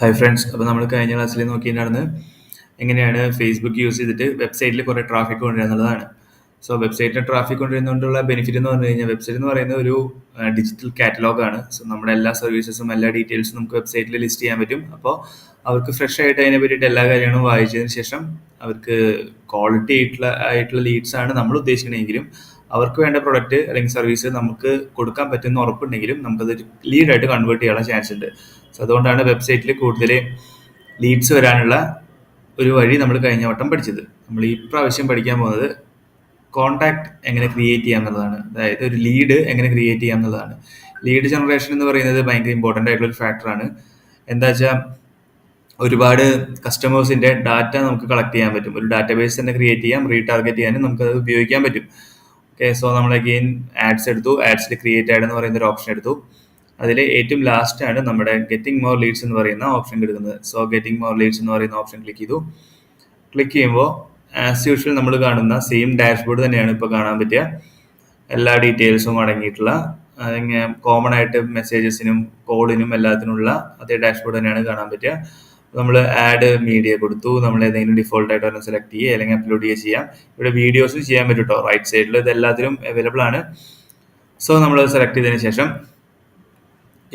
Hi friends, അപ്പോൾ നമ്മൾ കഴിഞ്ഞ ക്ലാസ്സിൽ നോക്കിയിട്ടുണ്ടായിരുന്നത് എങ്ങനെയാണ് ഫേസ്ബുക്ക് യൂസ് ചെയ്തിട്ട് വെബ്സൈറ്റിൽ കുറേ ട്രാഫിക് കൊണ്ടുവരിക എന്നുള്ളതാണ്. സോ വെബ്സൈറ്റിൽ ട്രാഫിക് കൊണ്ടുവരുന്നതുകൊണ്ടുള്ള ബെനിഫിറ്റ് എന്ന് പറഞ്ഞു കഴിഞ്ഞാൽ വെബ്സൈറ്റ് എന്ന് പറയുന്നത് ഒരു ഡിജിറ്റൽ കാറ്റലോഗ് ആണ്. സോ നമ്മുടെ എല്ലാ സർവീസസും എല്ലാ ഡീറ്റെയിൽസും നമുക്ക് വെബ്സൈറ്റിൽ ലിസ്റ്റ് ചെയ്യാൻ പറ്റും. അപ്പോൾ അവർക്ക് ഫ്രഷ് ആയിട്ട് അതിനെ പറ്റിയിട്ട് എല്ലാ കാര്യങ്ങളും വായിച്ചതിന് ശേഷം അവർക്ക് ക്വാളിറ്റി ആയിട്ടുള്ള ലീഡ്സ് ആണ് നമ്മൾ ഉദ്ദേശിക്കണമെങ്കിലും അവർക്ക് വേണ്ട പ്രൊഡക്റ്റ് അല്ലെങ്കിൽ സർവീസ് നമുക്ക് കൊടുക്കാൻ പറ്റുന്ന ഉറപ്പുണ്ടെങ്കിലും നമുക്കത് ലീഡായിട്ട് കൺവേർട്ട് ചെയ്യാനുള്ള ചാൻസ് ഉണ്ട്. സോ അതുകൊണ്ടാണ് വെബ്സൈറ്റിൽ കൂടുതൽ ലീഡ്സ് വരാനുള്ള ഒരു വഴി നമ്മൾ കഴിഞ്ഞ വട്ടം പഠിച്ചത്. നമ്മൾ ഈ പ്രാവശ്യം പഠിക്കാൻ പോകുന്നത് കോൺടാക്ട് എങ്ങനെ ക്രിയേറ്റ് ചെയ്യാം എന്നുള്ളതാണ്. അതായത് ഒരു ലീഡ് എങ്ങനെ ക്രിയേറ്റ് ചെയ്യാം എന്നുള്ളതാണ്. ലീഡ് ജനറേഷൻ എന്ന് പറയുന്നത് ഭയങ്കര ഇമ്പോർട്ടൻ്റ് ആയിട്ടുള്ള ഒരു ഫാക്ടറാണ്. എന്താ വെച്ചാൽ ഒരുപാട് കസ്റ്റമേഴ്സിന്റെ ഡാറ്റ നമുക്ക് കളക്ട് ചെയ്യാൻ പറ്റും. ഒരു ഡാറ്റാബേസ് തന്നെ ക്രിയേറ്റ് ചെയ്യാം, റീടാർഗറ്റ് ചെയ്യാനും നമുക്കത് ഉപയോഗിക്കാൻ പറ്റും. ഓക്കെ, സോ നമ്മൾ അഗെയിൻ ആഡ്സ് എടുത്തു. ആഡ്സിൽ ക്രിയേറ്റ് ആഡ് എന്ന് പറയുന്ന ഒരു ഓപ്ഷൻ എടുത്തു. അതിൽ ഏറ്റവും ലാസ്റ്റ് ആണ് നമ്മുടെ ഗെറ്റിംഗ് മോർ ലീഡ്സ് എന്ന് പറയുന്ന ഓപ്ഷൻ എടുക്കുന്നത്. സോ ഗെറ്റിംഗ് മോർ ലീഡ്സ് എന്ന് പറയുന്ന ഓപ്ഷൻ ക്ലിക്ക് ചെയ്തു. ക്ലിക്ക് ചെയ്യുമ്പോൾ ആസ് യൂഷ്വൽ നമ്മൾ കാണുന്ന സെയിം ഡാഷ്ബോർഡ് തന്നെയാണ് ഇപ്പോൾ കാണാൻ പറ്റുക. എല്ലാ ഡീറ്റെയിൽസും അടങ്ങിയിട്ടുള്ള ഇങ്ങനെ കോമൺ ആയിട്ട് മെസ്സേജസിനും കോഡിനും എല്ലാത്തിനുള്ള അതേ ഡാഷ്ബോർഡ് തന്നെയാണ് കാണാൻ പറ്റുക. നമ്മൾ ആഡ് മീഡിയ കൊടുത്തു. നമ്മൾ ഏതെങ്കിലും ഡിഫോൾട്ട് ആയിട്ട് ഒരെണ്ണം സെലക്ട് ചെയ്യുക അല്ലെങ്കിൽ അപ്ലോഡ് ചെയ്യുക ചെയ്യാം. ഇവിടെ വീഡിയോസും ചെയ്യാൻ പറ്റും കേട്ടോ. റൈറ്റ് സൈഡിൽ ഇത് എല്ലാത്തിലും അവൈലബിൾ ആണ്. സോ നമ്മൾ സെലക്ട് ചെയ്തതിന് ശേഷം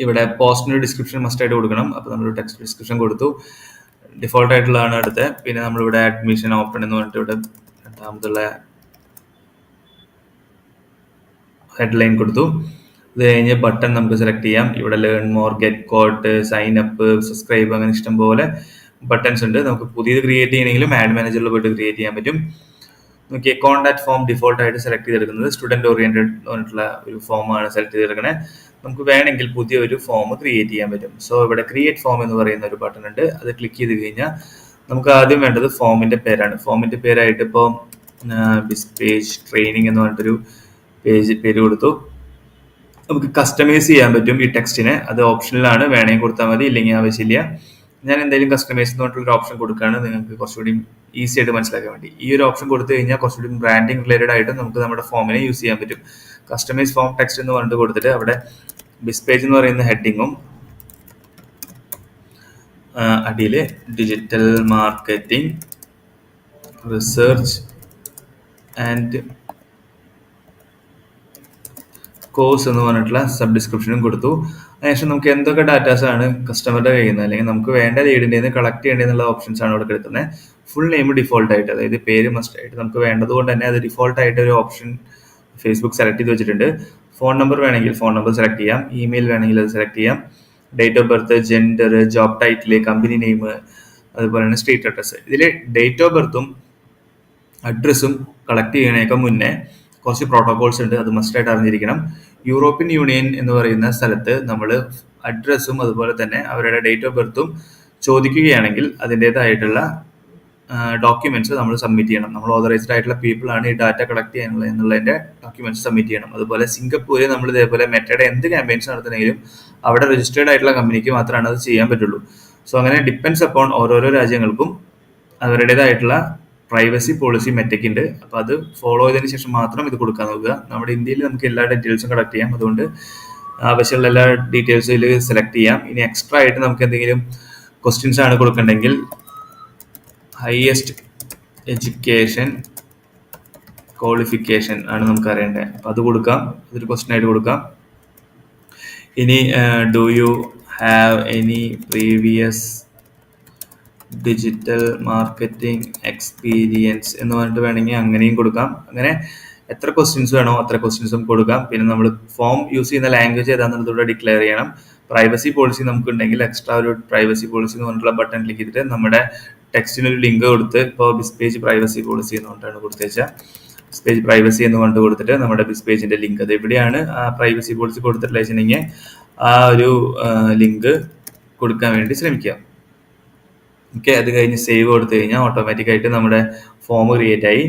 ഇവിടെ പോസ്റ്റിന് ഡിസ്ക്രിപ്ഷൻ മസ്റ്റ് ആയിട്ട് കൊടുക്കണം. അപ്പോൾ നമ്മൾ ടെക്സ്റ്റ് ഡിസ്ക്രിപ്ഷൻ കൊടുത്തു. ഡിഫോൾട്ട് ആയിട്ടുള്ളതാണ് അടുത്ത്. പിന്നെ നമ്മളിവിടെ അഡ്മിഷൻ ഓപ്പൺ എന്ന് പറഞ്ഞിട്ട് ഇവിടെ രണ്ടാമതുള്ള ഹെഡ്ലൈൻ കൊടുത്തു. ഇത് കഴിഞ്ഞ് ബട്ടൺ നമുക്ക് സെലക്ട് ചെയ്യാം. ഇവിടെ learn more, get quote, sign up, subscribe, അങ്ങനെ ഇഷ്ടം പോലെ ബട്ടൺസ് ഉണ്ട്. നമുക്ക് പുതിയത് ക്രിയേറ്റ് ചെയ്യണമെങ്കിലും ആഡ് മാനേജറിൽ പോയിട്ട് ക്രിയേറ്റ് ചെയ്യാൻ പറ്റും. നോക്കിയാൽ കോൺടാക്ട് ഫോം ഡിഫോൾട്ട് ആയിട്ട് സെലക്ട് ചെയ്തെടുക്കുന്നത് സ്റ്റുഡൻറ് ഓറിയന്റഡ് പറഞ്ഞിട്ടുള്ള ഒരു ഫോമാണ് സെലക്ട് ചെയ്തെടുക്കണേ. നമുക്ക് വേണമെങ്കിൽ പുതിയ ഒരു ഫോം ക്രിയേറ്റ് ചെയ്യാൻ പറ്റും. സോ ഇവിടെ ക്രിയേറ്റ് ഫോം എന്ന് പറയുന്ന ഒരു ബട്ടൺ ഉണ്ട്. അത് ക്ലിക്ക് ചെയ്ത് കഴിഞ്ഞാൽ നമുക്ക് ആദ്യം വേണ്ടത് ഫോമിന്റെ പേരാണ്. ഫോമിന്റെ പേരായിട്ട് ഇപ്പോൾ ബിസ്പേജ് ട്രെയിനിങ് എന്ന് പറഞ്ഞിട്ടൊരു പേര് കൊടുത്തു. നമുക്ക് കസ്റ്റമൈസ് ചെയ്യാൻ പറ്റും ഈ ടെക്സ്റ്റിനെ. അത് ഓപ്ഷനിലാണ്, വേണമെങ്കിൽ കൊടുത്താൽ മതി, ഇല്ലെങ്കിൽ ആവശ്യമില്ല. ഞാൻ എന്തായാലും കസ്റ്റമൈസ് എന്ന് പറഞ്ഞിട്ടുള്ള ഓപ്ഷൻ കൊടുക്കുകയാണ് നിങ്ങൾക്ക് കുറച്ചുകൂടി ഈസി ആയിട്ട് മനസ്സിലാക്കാൻ വേണ്ടി. ഈ ഒരു ഓപ്ഷൻ കൊടുത്തു കഴിഞ്ഞാൽ കുറച്ചുകൂടി ബ്രാൻഡിങ് റിലേറ്റഡ് ആയിട്ട് നമുക്ക് നമ്മുടെ ഫോമിനെ യൂസ് ചെയ്യാൻ പറ്റും. കസ്റ്റമൈസ് ഫോം ടെക്സ്റ്റ് എന്ന് പറഞ്ഞിട്ട് കൊടുത്തിട്ട് അവിടെ ബിസ്പേജ് എന്ന് പറയുന്ന ഹെഡിങ്ങും അടിയിൽ digital marketing research and course എന്ന് പറഞ്ഞിട്ടുള്ള സബ് ഡിസ്ക്രിപ്ഷനും കൊടുത്തു. അതിനുശേഷം നമുക്ക് എന്തൊക്കെ ഡാറ്റാസ് ആണ് കസ്റ്റമറുടെ കയ്യിൽ നിന്ന് അല്ലെങ്കിൽ നമുക്ക് വേണ്ട ലീഡിൻ്റെ നിന്ന് കളക്ട് ചെയ്യേണ്ടതെന്നുള്ള ഓപ്ഷൻസ് ആണ് ഇവിടെ എടുക്കുന്നത്. ഫുൾ നെയിം ഡിഫോൾട്ട് ആയിട്ട്, അതായത് പേര് മസ്റ്റ് ആയിട്ട് നമുക്ക് വേണ്ടത് കൊണ്ട് തന്നെ അത് ഡിഫോൾട്ട് ആയിട്ട് ഒരു ഓപ്ഷൻ ഫേസ്ബുക്ക് സെലക്ട് ചെയ്ത് വെച്ചിട്ടുണ്ട്. ഫോൺ നമ്പർ വേണമെങ്കിൽ ഫോൺ നമ്പർ സെലക്ട് ചെയ്യാം. ഇമെയിൽ വേണമെങ്കിൽ അത് സെലക്ട് ചെയ്യാം. Date of birth, gender, job title, company name, അതുപോലെ തന്നെ സ്ട്രീറ്റ് അഡ്രസ്സ്. ഇതിൽ ഡേറ്റ് ഓഫ് ബർത്തും അഡ്രസ്സും കളക്ട് ചെയ്യണേക്കാൾ മുന്നേ കുറച്ച് പ്രോട്ടോകോൾസ് ഉണ്ട്, അത് മസ്റ്റായിട്ട് അറിഞ്ഞിരിക്കണം. യൂറോപ്യൻ യൂണിയൻ എന്ന് പറയുന്ന സ്ഥലത്ത് നമ്മൾ അഡ്രസ്സും അതുപോലെ തന്നെ അവരുടെ ഡേറ്റ് ഓഫ് ബർത്തും ചോദിക്കുകയാണെങ്കിൽ അതിൻ്റെതായിട്ടുള്ള ഡോക്യുമെന്റ്സ് നമ്മൾ സബ്മിറ്റ് ചെയ്യണം. നമ്മൾ ഓതറൈസ്ഡ് ആയിട്ടുള്ള പീപ്പിൾ ആണ് ഈ ഡാറ്റ കളക്ട് ചെയ്യാനുള്ളത് എന്നുള്ളതിന്റെ ഡോക്യുമെന്റ്സ് സബ്മിറ്റ് ചെയ്യണം. അതുപോലെ സിംഗപ്പൂരിൽ നമ്മൾ ഇതേപോലെ മെറ്റയുടെ എന്ത് ക്യാമ്പയിൻസ് നടത്തണമെങ്കിലും അവിടെ രജിസ്റ്റേർഡ് ആയിട്ടുള്ള കമ്പനിക്ക് മാത്രമാണ് അത് ചെയ്യാൻ പറ്റുള്ളൂ. സോ അങ്ങനെ ഡിപ്പെൻഡ്സ് അപ്പോൺ ഓരോരോ രാജ്യങ്ങൾക്കും അവരുടേതായിട്ടുള്ള പ്രൈവസി പോളിസി മെറ്റയ്ക്ക് ഉണ്ട്. അപ്പോൾ അത് ഫോളോ ചെയ്തതിന് ശേഷം മാത്രം ഇത് കൊടുക്കാൻ നോക്കുക. നമ്മുടെ ഇന്ത്യയിൽ നമുക്ക് എല്ലാ ഡീറ്റെയിൽസും കളക്ട് ചെയ്യാം. അതുകൊണ്ട് ആവശ്യമുള്ള എല്ലാ ഡീറ്റെയിൽസും ഇതിൽ സെലക്ട് ചെയ്യാം. ഇനി എക്സ്ട്രാ ആയിട്ട് നമുക്ക് എന്തെങ്കിലും ക്വസ്റ്റ്യൻസ് ആണ് കൊടുക്കണമെങ്കിൽ ഹയസ്റ്റ് എഡ്യൂക്കേഷൻ ക്വാളിഫിക്കേഷൻ ആണ് നമുക്ക് അറിയേണ്ടത്. അപ്പം അത് കൊടുക്കാം, അതൊരു ക്വസ്റ്റ്യൻ ആയിട്ട് കൊടുക്കാം. ഇനി do you have any previous digital marketing experience എന്ന് പറഞ്ഞിട്ട് വേണമെങ്കിൽ അങ്ങനെയും കൊടുക്കാം. അങ്ങനെ എത്ര ക്വസ്റ്റ്യൻസ് വേണോ അത്ര ക്വസ്റ്റ്യൻസും കൊടുക്കാം. പിന്നെ നമ്മൾ ഫോം യൂസ് ചെയ്യുന്ന ലാംഗ്വേജ് ഏതാണെന്നുള്ളത് ഡിക്ലെയർ ചെയ്യണം. പ്രൈവസി പോളിസി നമുക്ക് ഉണ്ടെങ്കിൽ എക്സ്ട്രാ ഒരു പ്രൈവസി പോളിസി എന്ന് പറഞ്ഞിട്ടുള്ള ബട്ടൺ ക്ലിക്ക് ചെയ്തിട്ട് നമ്മുടെ ടെക്സ്റ്റിനൊരു ലിങ്ക് കൊടുത്ത്, ഇപ്പോൾ ബിസ്പേജ് പ്രൈവസി പോളിസി എന്ന് പറഞ്ഞിട്ടാണ് കൊടുത്തേച്ചാൽ ബിസ്പേജ് പ്രൈവസി എന്ന് പറഞ്ഞിട്ട് കൊടുത്തിട്ട് നമ്മുടെ ബിസ്പേജിന്റെ ലിങ്ക് അത് എവിടെയാണ് ആ പ്രൈവസി പോളിസി കൊടുത്തിട്ടുള്ള വെച്ചിട്ടുണ്ടെങ്കിൽ ആ ഒരു ലിങ്ക് കൊടുക്കാൻ വേണ്ടി ശ്രമിക്കുക. ഓക്കെ, അത് കഴിഞ്ഞ് സേവ് കൊടുത്തു കഴിഞ്ഞാൽ ഓട്ടോമാറ്റിക് ആയിട്ട് നമ്മുടെ ഫോം ക്രിയേറ്റ് ആയി.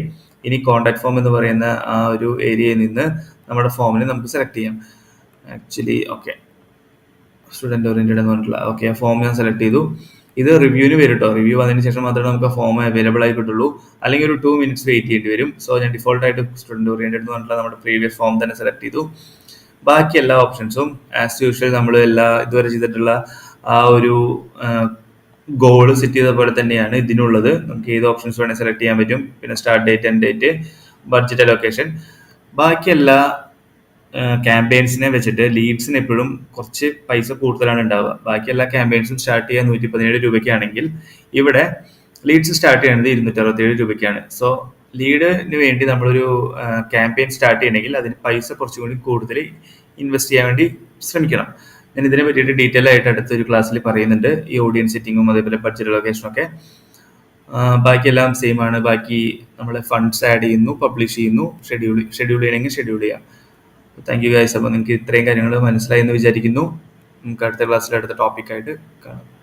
ഇനി കോൺടാക്ട് ഫോം എന്ന് പറയുന്ന ആ ഒരു ഏരിയയിൽ നിന്ന് നമ്മുടെ ഫോമിനെ നമുക്ക് സെലക്ട് ചെയ്യാം. ആക്ച്വലി ഓക്കെ, സ്റ്റുഡൻറ് ഓറിയന്റഡ് എന്ന് പറഞ്ഞിട്ടുള്ള ഓക്കെ ഫോം ഞാൻ സെലക്ട് ചെയ്തു. ഇത് റിവ്യൂവിന് വരും കേട്ടോ. റിവ്യൂ വന്നതിന് ശേഷം മാത്രമേ നമുക്ക് ആ ഫോം അവൈലബിൾ ആയി കിട്ടുള്ളൂ, അല്ലെങ്കിൽ ഒരു 2 minutes വെയിറ്റ് ചെയ്യേണ്ടി വരും. സോ ഞാൻ ഡിഫോൾട്ട് ആയിട്ട് സ്റ്റുഡൻറ് ഓറിയന്റഡ് എന്ന് പറഞ്ഞിട്ടുള്ള നമ്മുടെ പ്രീവിയസ് ഫോം തന്നെ സെലക്ട് ചെയ്തു. ബാക്കി എല്ലാ ഓപ്ഷൻസും ആസ് യൂഷ്വൽ നമ്മൾ ഇതുവരെ ചെയ്തിട്ടുള്ള ആ ഒരു ഗോള് സെറ്റ് ചെയ്ത പോലെ തന്നെയാണ് ഇതിനുള്ളത്. നമുക്ക് ഏത് ഓപ്ഷൻസ് വേണമെങ്കിൽ സെലക്ട് ചെയ്യാൻ പറ്റും. പിന്നെ start date, end date, budget allocation. ബാക്കി എല്ലാ ക്യാമ്പയിൻസിനെ വെച്ചിട്ട് ലീഡ്സിന് എപ്പോഴും കുറച്ച് പൈസ കൂടുതലാണ് ഉണ്ടാവുക. ബാക്കി എല്ലാ ക്യാമ്പയിൻസും സ്റ്റാർട്ട് ചെയ്യാൻ 117 രൂപയ്ക്കാണെങ്കിൽ ഇവിടെ ലീഡ്സ് സ്റ്റാർട്ട് ചെയ്യുന്നത് 267 രൂപയ്ക്കാണ്. സോ ലീഡിന് വേണ്ടി നമ്മളൊരു ക്യാമ്പയിൻ സ്റ്റാർട്ട് ചെയ്യണമെങ്കിൽ അതിന് പൈസ കുറച്ചും കൂടി കൂടുതൽ ഇൻവെസ്റ്റ് ചെയ്യാൻ വേണ്ടി ശ്രമിക്കണം. ഞാൻ ഇതിനെ പറ്റിയിട്ട് ഡീറ്റെയിൽ ആയിട്ട് അടുത്തൊരു ക്ലാസ്സിൽ പറയുന്നുണ്ട്, ഈ ഓഡിയൻസ് സെറ്റിങ്ങും അതേപോലെ ബഡ്ജറ്റ് ലൊക്കേഷനും ഒക്കെ. ബാക്കിയെല്ലാം സെയിം ആണ്. ബാക്കി നമ്മൾ ഫണ്ട്സ് ആഡ് ചെയ്യുന്നു, പബ്ലിഷ് ചെയ്യുന്നു, ഷെഡ്യൂൾ ചെയ്യണമെങ്കിൽ ഷെഡ്യൂൾ ചെയ്യാം. Thank you guys. അപ്പോൾ നിങ്ങൾക്ക് ഇത്രയും കാര്യങ്ങൾ മനസ്സിലായി എന്ന് വിചാരിക്കുന്നു. നമുക്ക് അടുത്ത ക്ലാസ്സിൽ അടുത്ത ടോപ്പിക്കായിട്ട് കാണാം.